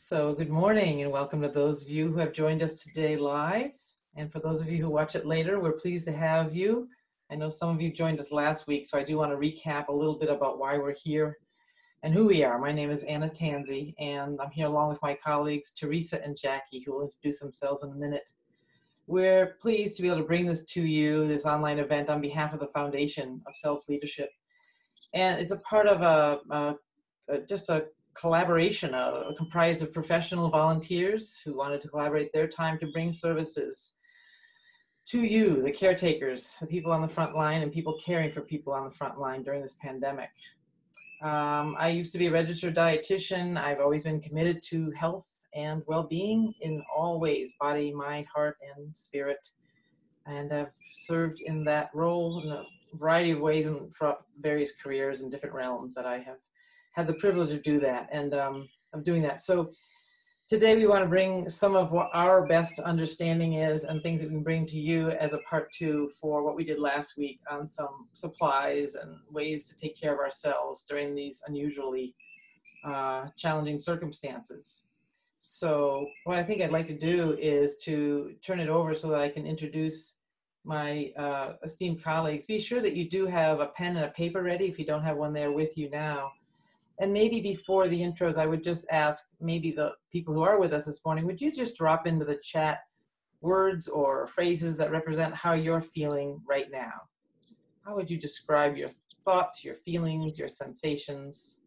So good morning and welcome to those of you who have joined us today live. And for those of you who watch it later, we're pleased to have you. I know some of you joined us last week, so I do want to recap a little bit about why we're here and who we are. My name is Tansi, and I'm here along with my colleagues, Theresa and Jackie, who will introduce themselves in a minute. We're pleased to be able to bring this to you, this online event, on behalf of the Foundation of Self-Leadership. And it's a part of just a collaboration comprised of professional volunteers who wanted to collaborate their time to bring services to you, the caretakers, the people on the front line and people caring for people on the front line during this pandemic. I used to be a registered dietitian. I've always been committed to health and well-being in all ways, body, mind, heart, and spirit. And I've served in that role in a variety of ways and for various careers in different realms that I have had the privilege of doing that. So today we want to bring some of what our best understanding is and things that we can bring to you as a part two for what we did last week on some supplies and ways to take care of ourselves during these unusually challenging circumstances. So what I think I'd like to do is to turn it over so that I can introduce my esteemed colleagues. Be sure that you do have a pen and a paper ready if you don't have one there with you now. And maybe before the intros, I would just ask maybe the people who are with us this morning, would you just drop into the chat words or phrases that represent how you're feeling right now? How would you describe your thoughts, your feelings, your sensations?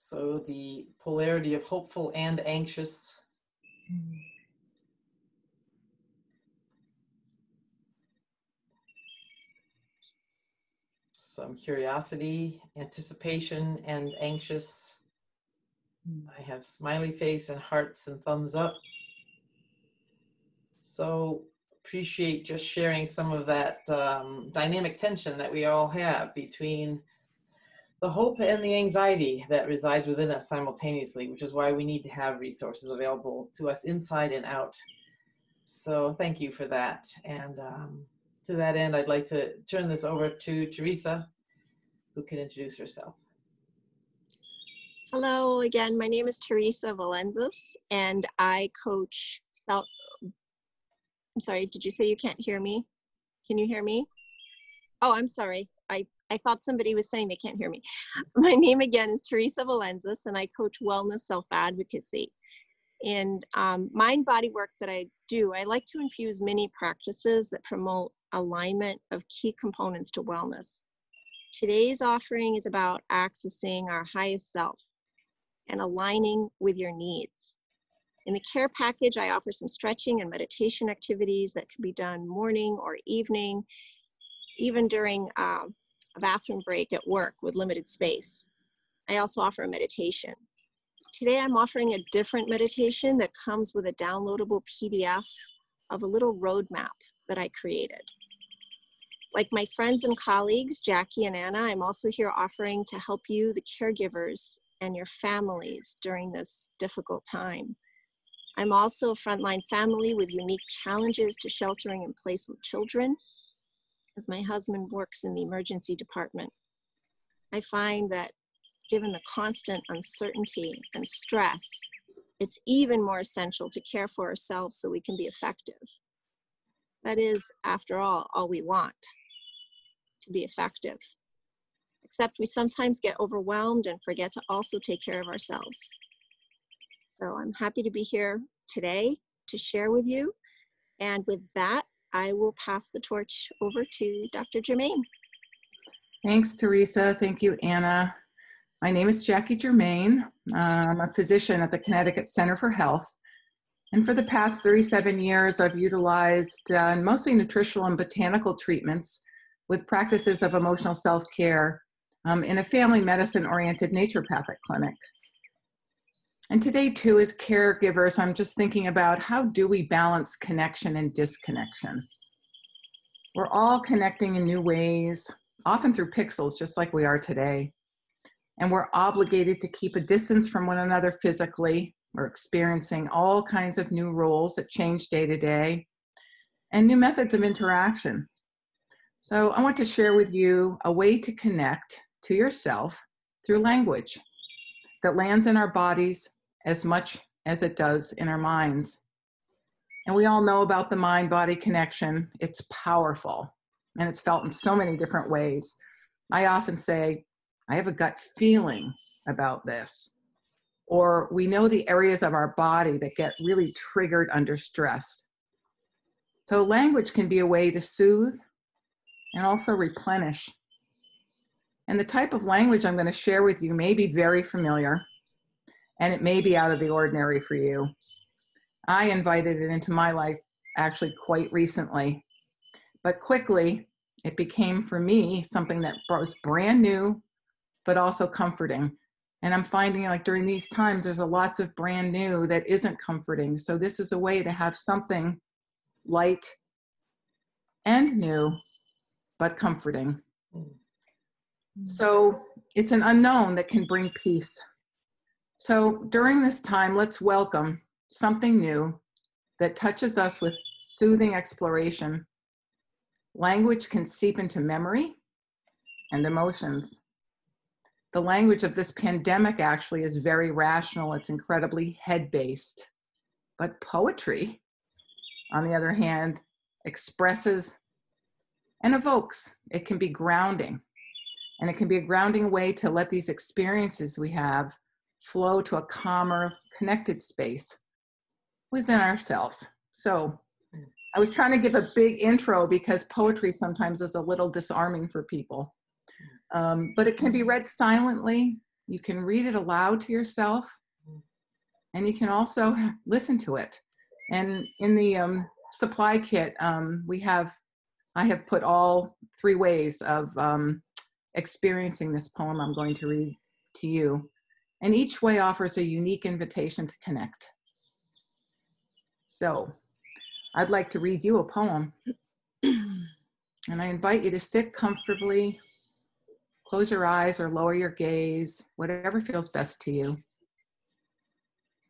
So the polarity of hopeful and anxious. Some curiosity, anticipation, and anxious. I have smiley face and hearts and thumbs up. So appreciate just sharing some of that dynamic tension that we all have between the hope and the anxiety that resides within us simultaneously, which is why we need to have resources available to us inside and out. So thank you for that. And to that end, I'd like to turn this over to Theresa, who can introduce herself. Hello again, my name is Theresa Velendzas, and I coach I'm sorry, did you say you can't hear me? Can you hear me? Oh, I'm sorry. I thought somebody was saying they can't hear me. My name again is Theresa Velendzas, and I coach wellness self-advocacy. And mind-body work that I do, I like to infuse many practices that promote alignment of key components to wellness. Today's offering is about accessing our highest self and aligning with your needs. In the care package, I offer some stretching and meditation activities that can be done morning or evening, even during a bathroom break at work with limited space. I also offer a meditation. Today, I'm offering a different meditation that comes with a downloadable PDF of a little roadmap that I created. Like my friends and colleagues, Jackie and Anna, I'm also here offering to help you, the caregivers, and your families during this difficult time. I'm also a frontline family with unique challenges to sheltering in place with children, as my husband works in the emergency department. I find that given the constant uncertainty and stress, it's even more essential to care for ourselves so we can be effective. That is, after all we want, to be effective. Except we sometimes get overwhelmed and forget to also take care of ourselves. So I'm happy to be here today to share with you. And with that, I will pass the torch over to Dr. Germain. Thanks, Theresa. Thank you, Anna. My name is Jackie Germain. I'm a physician at the Connecticut Center for Health. And for the past 37 years, I've utilized mostly nutritional and botanical treatments with practices of emotional self-care in a family medicine-oriented naturopathic clinic. And today too, as caregivers, I'm just thinking about how do we balance connection and disconnection? We're all connecting in new ways, often through pixels, just like we are today. And we're obligated to keep a distance from one another physically. We're experiencing all kinds of new roles that change day to day and new methods of interaction. So I want to share with you a way to connect to yourself through language that lands in our bodies as much as it does in our minds. And we all know about the mind-body connection. It's powerful, and it's felt in so many different ways. I often say, I have a gut feeling about this. Or we know the areas of our body that get really triggered under stress. So language can be a way to soothe and also replenish. And the type of language I'm going to share with you may be very familiar, and it may be out of the ordinary for you. I invited it into my life actually quite recently, but quickly it became for me something that was brand new, but also comforting. And I'm finding like during these times, there's a lots of brand new that isn't comforting. So this is a way to have something light and new, but comforting. So it's an unknown that can bring peace. So during this time, let's welcome something new that touches us with soothing exploration. Language can seep into memory and emotions. The language of this pandemic actually is very rational. It's incredibly head-based. But poetry, on the other hand, expresses and evokes. It can be grounding. And it can be a grounding way to let these experiences we have flow to a calmer, connected space within ourselves. So I was trying to give a big intro because poetry sometimes is a little disarming for people. But it can be read silently. You can read it aloud to yourself, and you can also listen to it. And in the supply kit, I have put all 3 ways of experiencing this poem I'm going to read to you. And each way offers a unique invitation to connect. So I'd like to read you a poem. And I invite you to sit comfortably, close your eyes or lower your gaze, whatever feels best to you.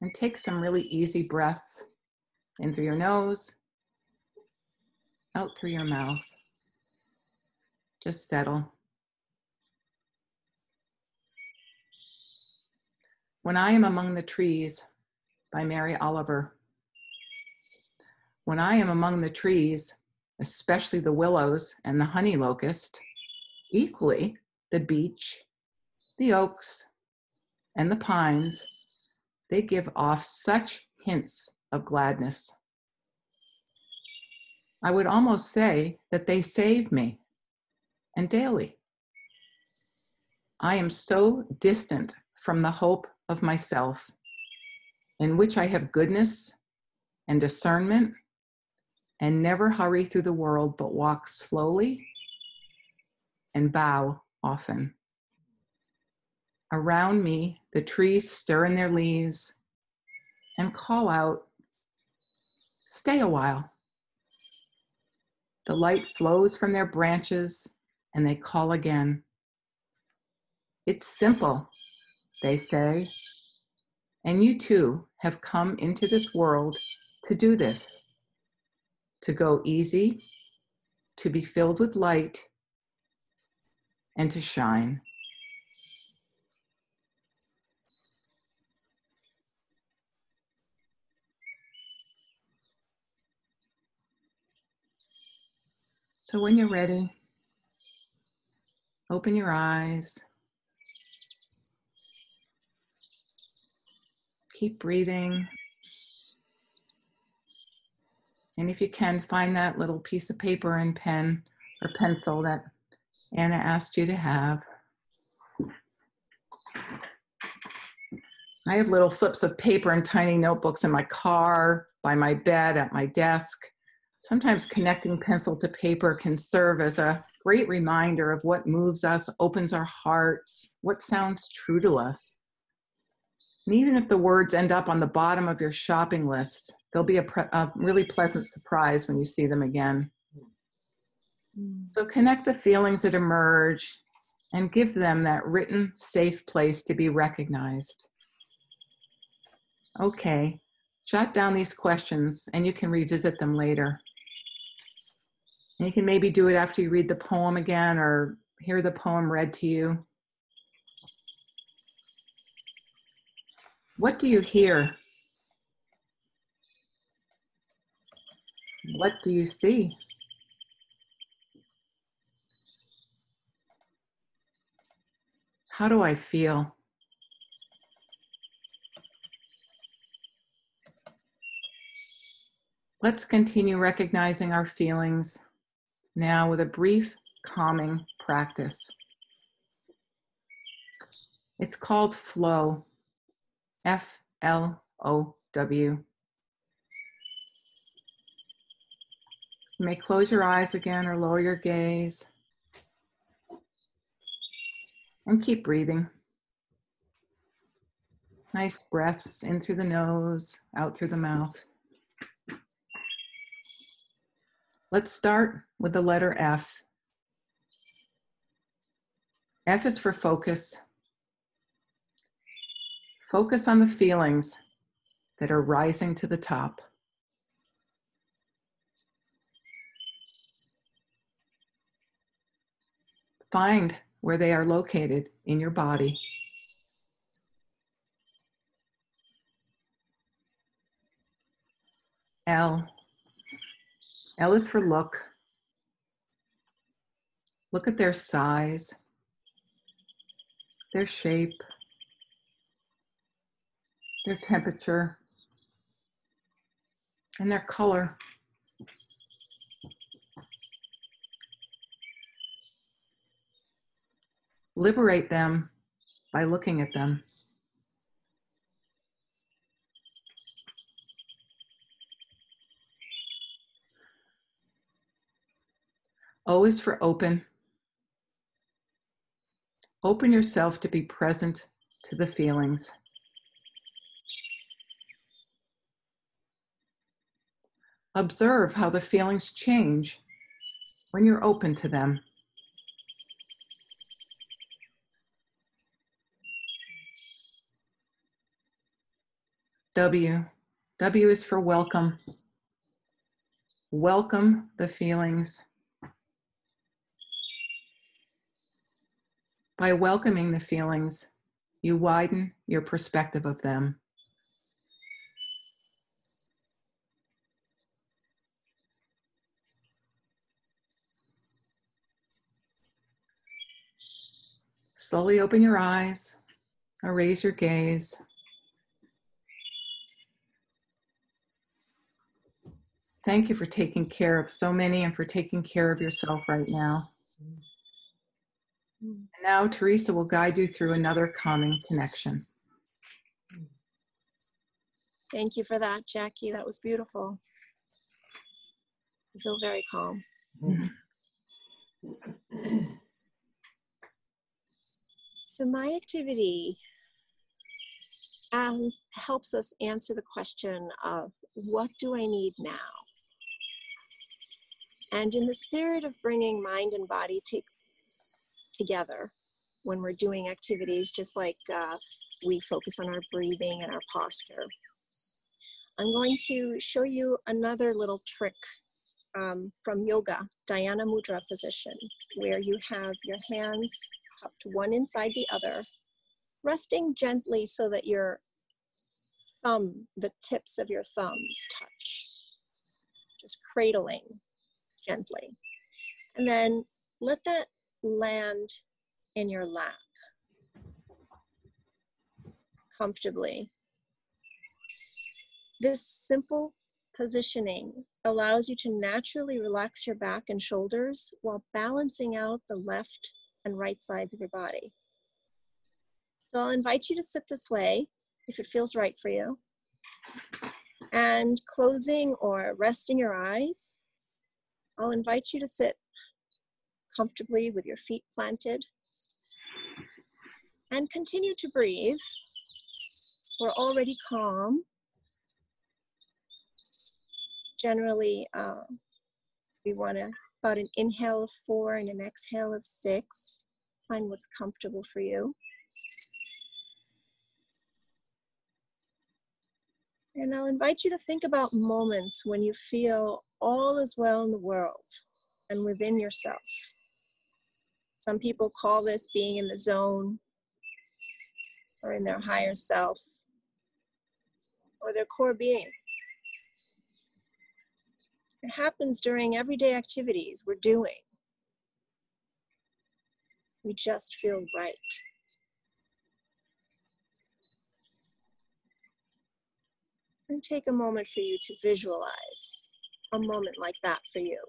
And take some really easy breaths in through your nose, out through your mouth. Just settle. When I Am Among the Trees by Mary Oliver. When I am among the trees, especially the willows and the honey locust, equally the beech, the oaks, and the pines, they give off such hints of gladness. I would almost say that they save me, and daily. I am so distant from the hope of myself, in which I have goodness and discernment, and never hurry through the world, but walk slowly and bow often. Around me, the trees stir in their leaves and call out, stay a while. The light flows from their branches and they call again. It's simple, they say, and you too have come into this world to do this, to go easy, to be filled with light, and to shine. So when you're ready, open your eyes. Keep breathing. And if you can, find that little piece of paper and pen or pencil that Anna asked you to have. I have little slips of paper and tiny notebooks in my car, by my bed, at my desk. Sometimes connecting pencil to paper can serve as a great reminder of what moves us, opens our hearts, what sounds true to us. And even if the words end up on the bottom of your shopping list, they'll be a really pleasant surprise when you see them again. So connect the feelings that emerge and give them that written, safe place to be recognized. Okay, jot down these questions and you can revisit them later. And you can maybe do it after you read the poem again or hear the poem read to you. What do you hear? What do you see? How do I feel? Let's continue recognizing our feelings now with a brief calming practice. It's called flow, F-L-O-W. You may close your eyes again or lower your gaze and keep breathing. Nice breaths in through the nose, out through the mouth. Let's start with the letter F. F is for focus. Focus on the feelings that are rising to the top. Find where they are located in your body. L. L is for look. Look at their size, their shape, their temperature, and their color. Liberate them by looking at them. O is for open. Open yourself to be present to the feelings. Observe how the feelings change when you're open to them. W. W is for welcome. Welcome the feelings. By welcoming the feelings, you widen your perspective of them. Slowly open your eyes or raise your gaze. Thank you for taking care of so many and for taking care of yourself right now. And now Theresa will guide you through another calming connection. Thank you for that, Jackie. That was beautiful. I feel very calm. So my activity helps us answer the question of what do I need now? And in the spirit of bringing mind and body together when we're doing activities, just like we focus on our breathing and our posture, I'm going to show you another little trick from yoga, Dhyana Mudra position, where you have your hands cupped one inside the other, resting gently so that your the tips of your thumbs touch, just cradling gently. And then let that land in your lap comfortably. This simple positioning allows you to naturally relax your back and shoulders while balancing out the left and right sides of your body. So I'll invite you to sit this way if it feels right for you. And closing or resting your eyes, I'll invite you to sit comfortably with your feet planted and continue to breathe we're already calm, generally we want to about an inhale of 4 and an exhale of 6. Find what's comfortable for you. And I'll invite you to think about moments when you feel all is well in the world and within yourself. Some people call this being in the zone or in their higher self or their core being. It happens during everyday activities we're doing. We just feel right. And take a moment for you to visualize a moment like that for you.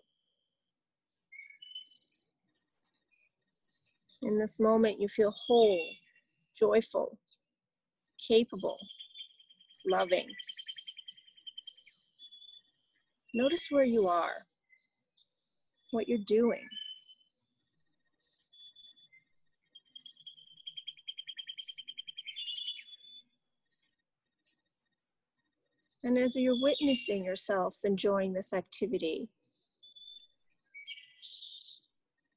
In this moment, you feel whole, joyful, capable, loving. Notice where you are, what you're doing. And as you're witnessing yourself enjoying this activity,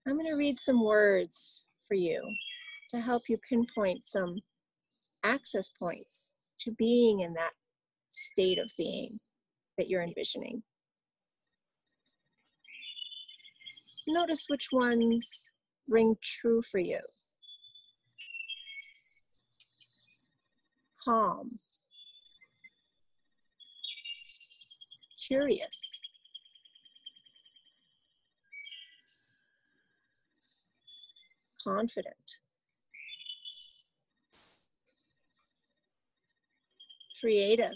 I'm going to read some words for you to help you pinpoint some access points to being in that state of being that you're envisioning. Notice which ones ring true for you. Calm. Curious. Confident. Creative.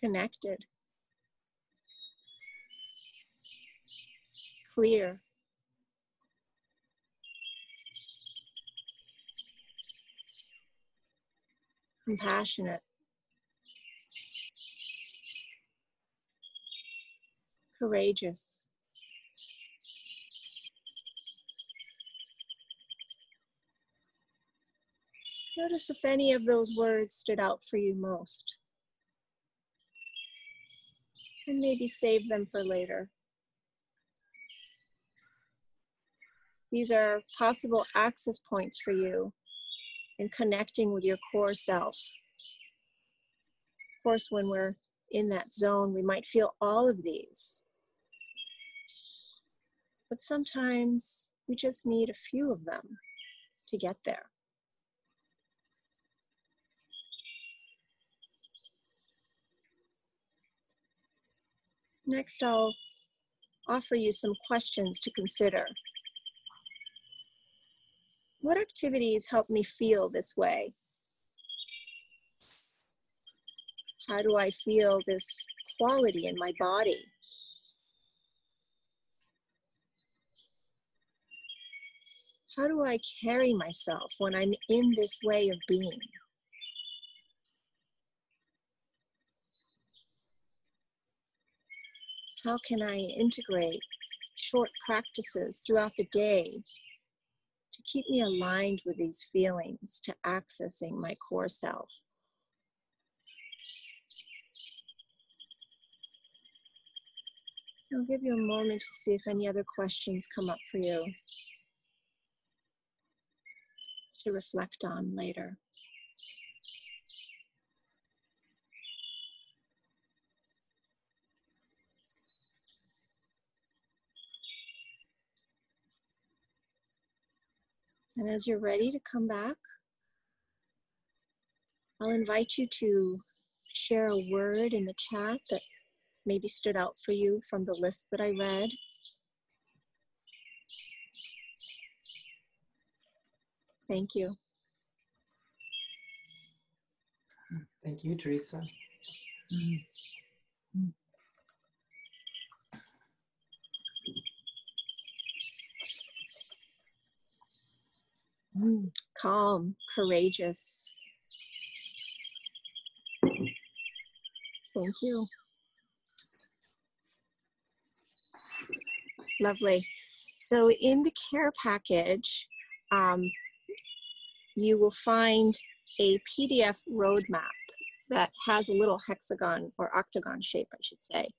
Connected. Clear. Compassionate. Courageous. Notice if any of those words stood out for you most. And maybe save them for later. These are possible access points for you in connecting with your core self. Of course, when we're in that zone, we might feel all of these. But sometimes we just need a few of them to get there. Next, I'll offer you some questions to consider. What activities help me feel this way? How do I feel this quality in my body? How do I carry myself when I'm in this way of being? How can I integrate short practices throughout the day to keep me aligned with these feelings, to accessing my core self? I'll give you a moment to see if any other questions come up for you to reflect on later. And as you're ready to come back, I'll invite you to share a word in the chat that maybe stood out for you from the list that I read. Thank you. Thank you, Theresa. Calm, courageous. Thank you. Lovely. So in the care package, you will find a PDF roadmap that has a little hexagon or octagon shape, I should say,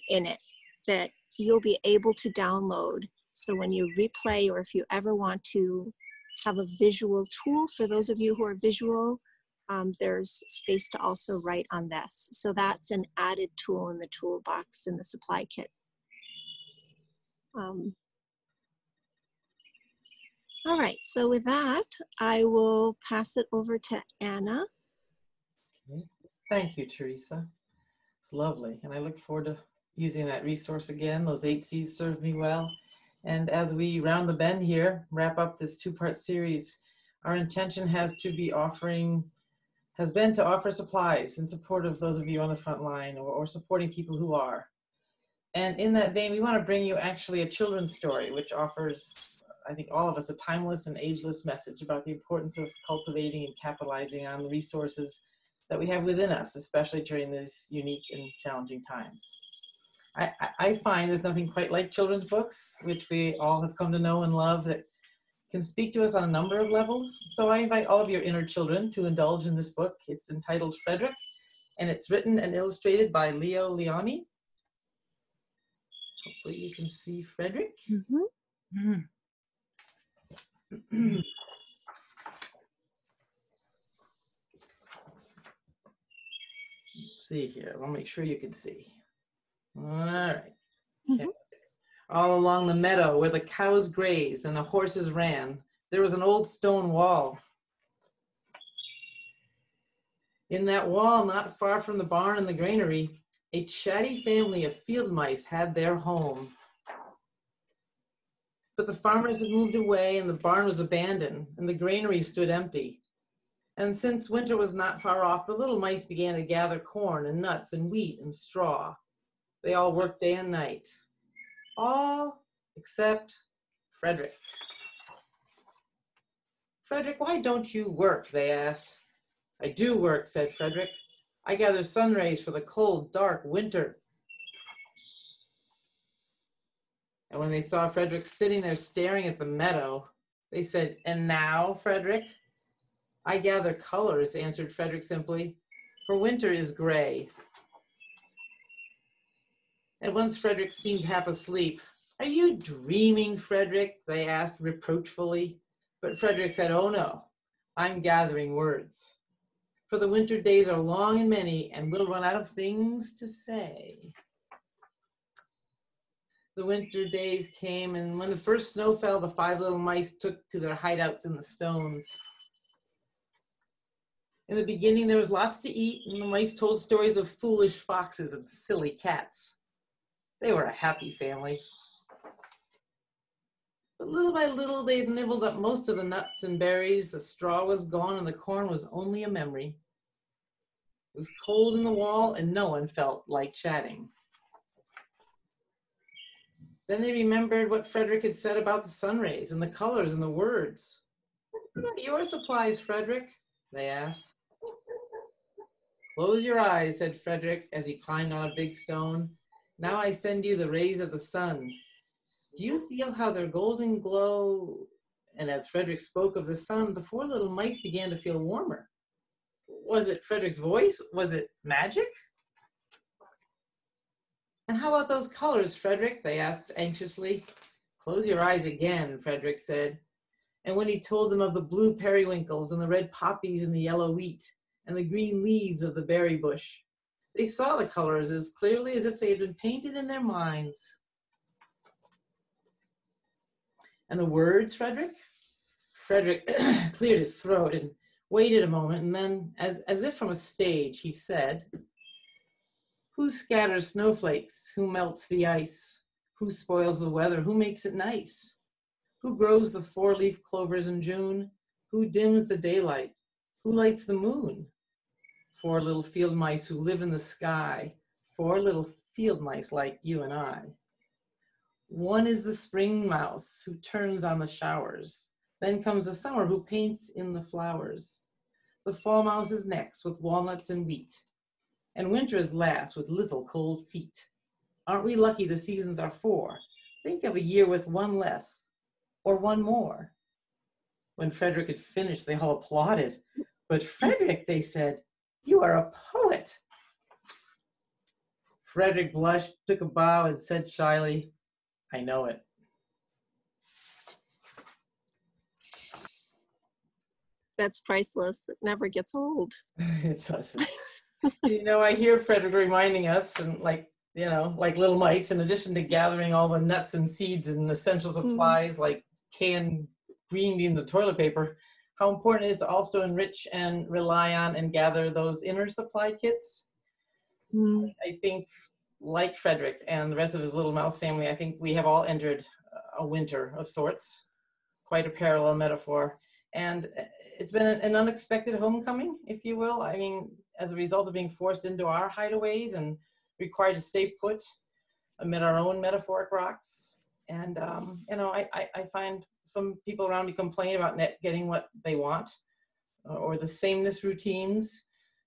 in it that you'll be able to download. So when you replay, or if you ever want to have a visual tool, for those of you who are visual, there's space to also write on this. So that's an added tool in the toolbox in the supply kit. All right, so with that, I will pass it over to Anna. Okay. Thank you, Theresa. It's lovely, and I look forward to using that resource again. Those 8 C's served me well. And as we round the bend here, wrap up this 2-part series, our intention has been to offer supplies in support of those of you on the front line, or supporting people who are. And in that vein, we want to bring you actually a children's story, which offers, I think, all of us a timeless and ageless message about the importance of cultivating and capitalizing on the resources that we have within us, especially during these unique and challenging times. I find there's nothing quite like children's books, which we all have come to know and love, that can speak to us on a number of levels. So I invite all of your inner children to indulge in this book. It's entitled Frederick, and it's written and illustrated by Leo Leoni. Hopefully you can see Frederick. Mm-hmm. Mm. Let's see here, I'll make sure you can see. All right. Okay. All along the meadow where the cows grazed and the horses ran, there was an old stone wall. In that wall, not far from the barn and the granary, a chatty family of field mice had their home. But the farmers had moved away, and the barn was abandoned, and the granary stood empty. And since winter was not far off, the little mice began to gather corn and nuts and wheat and straw. They all worked day and night. All except Frederick. Frederick, why don't you work? They asked. I do work, said Frederick. I gather sun rays for the cold, dark winter. And when they saw Frederick sitting there staring at the meadow, they said, and now, Frederick? I gather colors, answered Frederick simply, for winter is gray. And once Frederick seemed half asleep. Are you dreaming, Frederick? They asked reproachfully. But Frederick said, oh no, I'm gathering words. For the winter days are long and many, and we'll run out of things to say. The winter days came, and when the first snow fell, the 5 little mice took to their hideouts in the stones. In the beginning, there was lots to eat, and the mice told stories of foolish foxes and silly cats. They were a happy family. But little by little, they had nibbled up most of the nuts and berries. The straw was gone, and the corn was only a memory. It was cold in the wall, and no one felt like chatting. Then they remembered what Frederick had said about the sun rays and the colors and the words. What about your supplies, Frederick? They asked. Close your eyes, said Frederick as he climbed on a big stone. Now I send you the rays of the sun. Do you feel how their golden glow? And as Frederick spoke of the sun, the 4 little mice began to feel warmer. Was it Frederick's voice? Was it magic? And how about those colors, Frederick? They asked anxiously. Close your eyes again, Frederick said. And when he told them of the blue periwinkles and the red poppies and the yellow wheat and the green leaves of the berry bush, they saw the colors as clearly as if they had been painted in their minds. And the words, Frederick? Frederick cleared his throat and waited a moment, and then, as if from a stage, he said, who scatters snowflakes? Who melts the ice? Who spoils the weather? Who makes it nice? Who grows the 4-leaf clovers in June? Who dims the daylight? Who lights the moon? 4 little field mice who live in the sky. 4 little field mice like you and I. One is the spring mouse who turns on the showers. Then comes the summer who paints in the flowers. The fall mouse is next with walnuts and wheat. And winter is last with little cold feet. Aren't we lucky the seasons are 4? Think of a year with 1 less or 1 more. When Frederick had finished, they all applauded. But Frederick, they said, you are a poet. Frederick blushed, took a bow, and said shyly, I know it. That's priceless. It never gets old. It doesn't. You know, I hear Frederick reminding us, and like, you know, like little mice, in addition to gathering all the nuts and seeds and essential supplies like canned green beans and toilet paper, how important it is to also enrich and rely on and gather those inner supply kits. I think, like Frederick and the rest of his little mouse family, I think we have all entered a winter of sorts, quite a parallel metaphor. And it's been an unexpected homecoming, if you will. I mean, as a result of being forced into our hideaways and required to stay put amid our own metaphoric rocks. And, you know, I find some people around me complain about not getting what they want, or the sameness routines.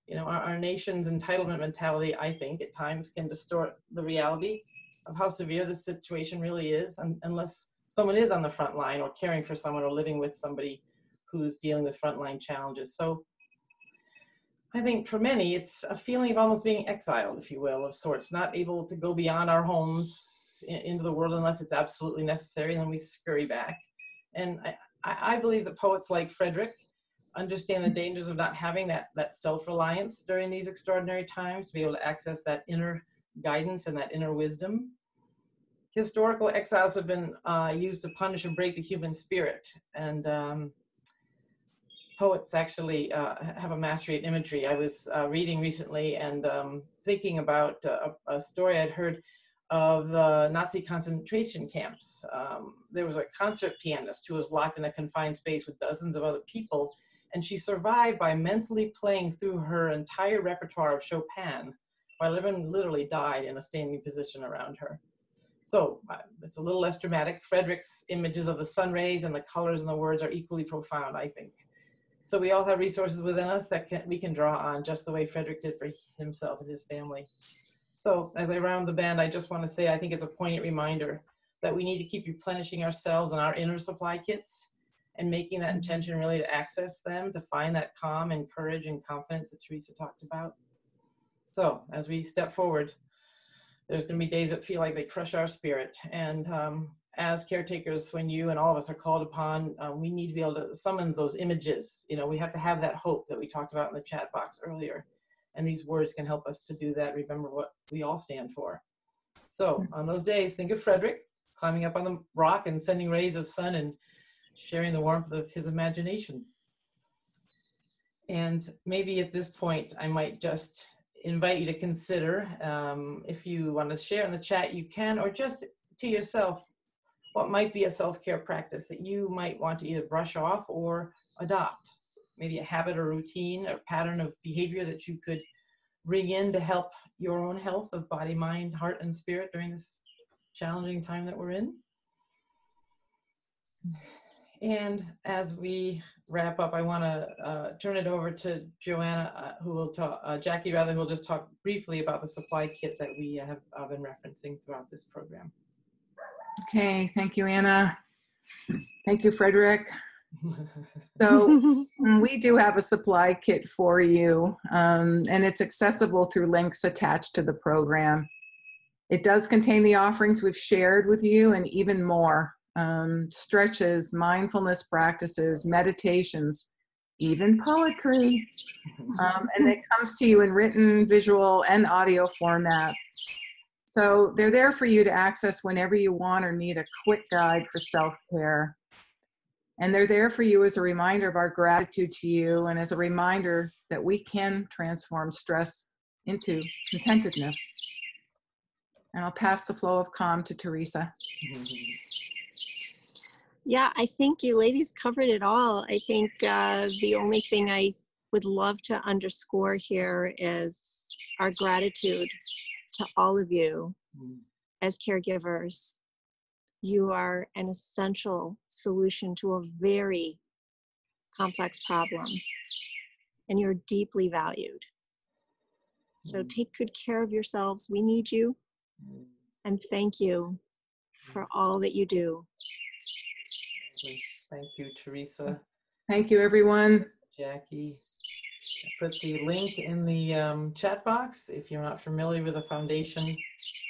You know, our nation's entitlement mentality, I think, at times can distort the reality of how severe this situation really is, unless someone is on the front line or caring for someone or living with somebody who's dealing with frontline challenges. So I think for many, it's a feeling of almost being exiled, if you will, of sorts, not able to go beyond our homes into the world unless it's absolutely necessary, and then we scurry back. And I believe that poets like Frederick understand the dangers of not having that self-reliance during these extraordinary times, to be able to access that inner guidance and that inner wisdom. Historical exiles have been used to punish and break the human spirit, and poets actually have a mastery at imagery. I was reading recently and thinking about a story I'd heard of the Nazi concentration camps. There was a concert pianist who was locked in a confined space with dozens of other people, and she survived by mentally playing through her entire repertoire of Chopin, while everyone literally died in a standing position around her. So it's a little less dramatic. Frederick's images of the sun rays and the colors and the words are equally profound, I think. So we all have resources within us that we can draw on, just the way Frederick did for himself and his family. So as I round the bend, I just want to say I think it's a poignant reminder that we need to keep replenishing ourselves and our inner supply kits, and making that intention really to access them, to find that calm and courage and confidence that Theresa talked about. So as we step forward, there's going to be days that feel like they crush our spirit. And as caretakers, when you and all of us are called upon, we need to be able to summon those images. You know, we have to have that hope that we talked about in the chat box earlier. And these words can help us to do that, remember what we all stand for. So on those days, think of Frederick climbing up on the rock and sending rays of sun and sharing the warmth of his imagination. And maybe at this point, I might just invite you to consider, if you want to share in the chat, you can, or just to yourself, what might be a self-care practice that you might want to either brush off or adopt. Maybe a habit or routine or pattern of behavior that you could bring in to help your own health of body, mind, heart, and spirit during this challenging time that we're in. And as we wrap up, I want to turn it over to Joanna, who will talk, Jackie rather, who will just talk briefly about the supply kit that we have been referencing throughout this program. Okay, thank you, Anna. Thank you, Frederick. So we do have a supply kit for you, and it's accessible through links attached to the program. It does contain the offerings we've shared with you and even more. Stretches, mindfulness practices, meditations, even poetry. And it comes to you in written, visual, and audio formats. So they're there for you to access whenever you want or need a quick guide for self-care. And they're there for you as a reminder of our gratitude to you, and as a reminder that we can transform stress into contentedness. And I'll pass the flow of calm to Theresa. Yeah, I think you ladies covered it all. I think the only thing I would love to underscore here is our gratitude to all of you as caregivers. You are an essential solution to a very complex problem, and you're deeply valued. So take good care of yourselves. We need you, and thank you for all that you do. Thank you, Theresa. Thank you, everyone. Jackie. I put the link in the chat box. If you're not familiar with the Foundation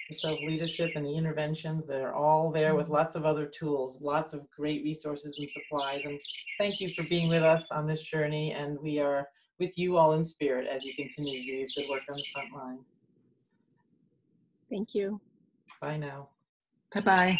for Self-Leadership and the interventions, they're all there with lots of other tools, lots of great resources and supplies. And thank you for being with us on this journey. And we are with you all in spirit as you continue to do your good work on the front line. Thank you. Bye now. Bye-bye.